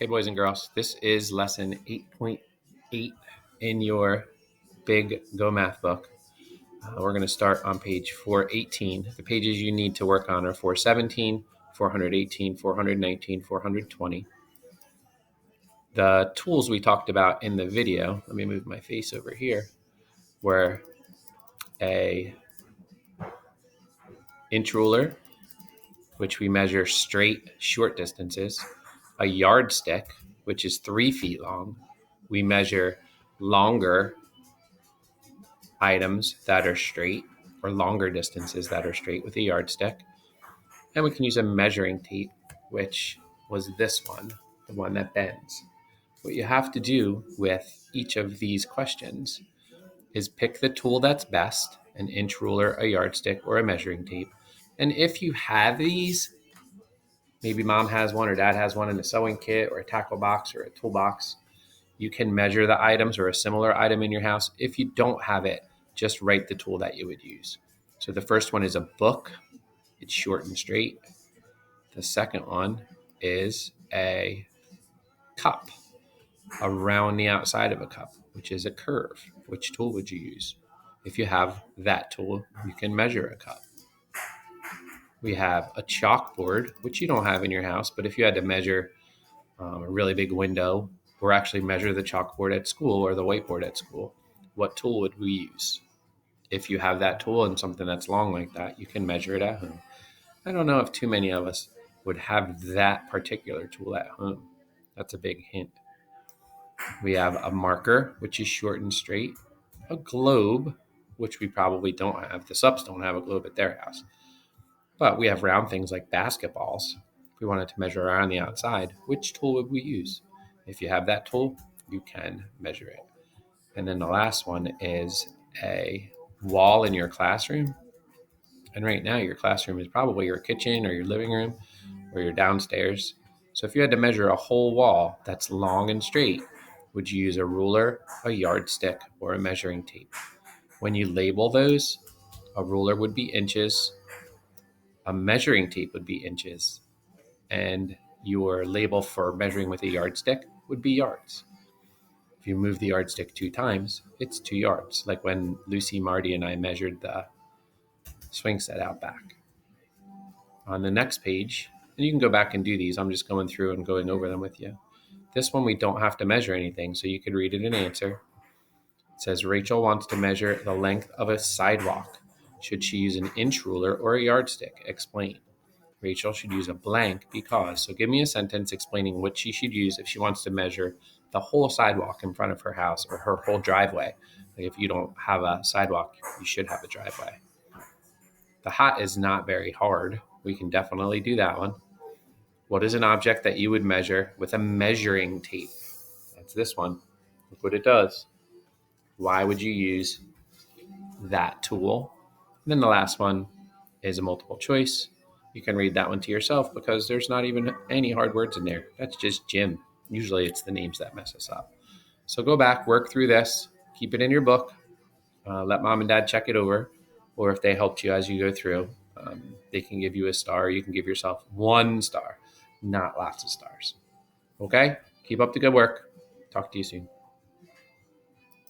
Hey, boys and girls, this is lesson 8.8 in your big Go Math book. We're going to start on page 418. The pages you need to work on are 417, 418, 419, 420. The tools we talked about in the video, let me move my face over here, were a inch ruler, which we measure straight short distances, a yardstick, which is 3 feet long. We measure longer items that are straight or longer distances that are straight with a yardstick. And we can use a measuring tape, which was this one, the one that bends. What you have to do with each of these questions is pick the tool that's best, an inch ruler, a yardstick, or a measuring tape. And if you have these, maybe mom has one or dad has one in a sewing kit or a tackle box or a toolbox, you can measure the items or a similar item in your house. If you don't have it, just write the tool that you would use. So the first one is a book. It's short and straight. The second one is a cup around the outside of a cup, which is a curve. Which tool would you use? If you have that tool, you can measure a cup. We have a chalkboard, which you don't have in your house, but if you had to measure a really big window or actually measure the chalkboard at school or the whiteboard at school, what tool would we use? If you have that tool and something that's long like that, you can measure it at home. I don't know if too many of us would have that particular tool at home. That's a big hint. We have a marker, which is short and straight, a globe, which we probably don't have. The subs don't have a globe at their house. But we have round things like basketballs. If we wanted to measure around the outside, which tool would we use? If you have that tool, you can measure it. And then the last one is a wall in your classroom. And right now, your classroom is probably your kitchen or your living room or your downstairs. So if you had to measure a whole wall that's long and straight, would you use a ruler, a yardstick, or a measuring tape? When you label those, a ruler would be inches, a measuring tape would be inches, and your label for measuring with a yardstick would be yards. If you move the yardstick 2 times, it's 2 yards, like when Lucy, Marty, and I measured the swing set out back. On the next page, and you can go back and do these, I'm just going through and going over them with you. This one we don't have to measure anything, so you could read it and answer. It says, Rachel wants to measure the length of a sidewalk. Should she use an inch ruler or a yardstick? Explain. Rachel should use a blank because. So give me a sentence explaining what she should use if she wants to measure the whole sidewalk in front of her house or her whole driveway. Like if you don't have a sidewalk, you should have a driveway. The hat is not very hard. We can definitely do that one. What is an object that you would measure with a measuring tape? That's this one. Look what it does. Why would you use that tool? And then the last one is a multiple choice. You can read that one to yourself because there's not even any hard words in there. That's just Jim. Usually it's the names that mess us up. So go back, work through this, keep it in your book, let mom and dad check it over, or if they helped you as you go through, they can give you a star. You can give yourself 1 star, not lots of stars. Okay? Keep up the good work. Talk to you soon.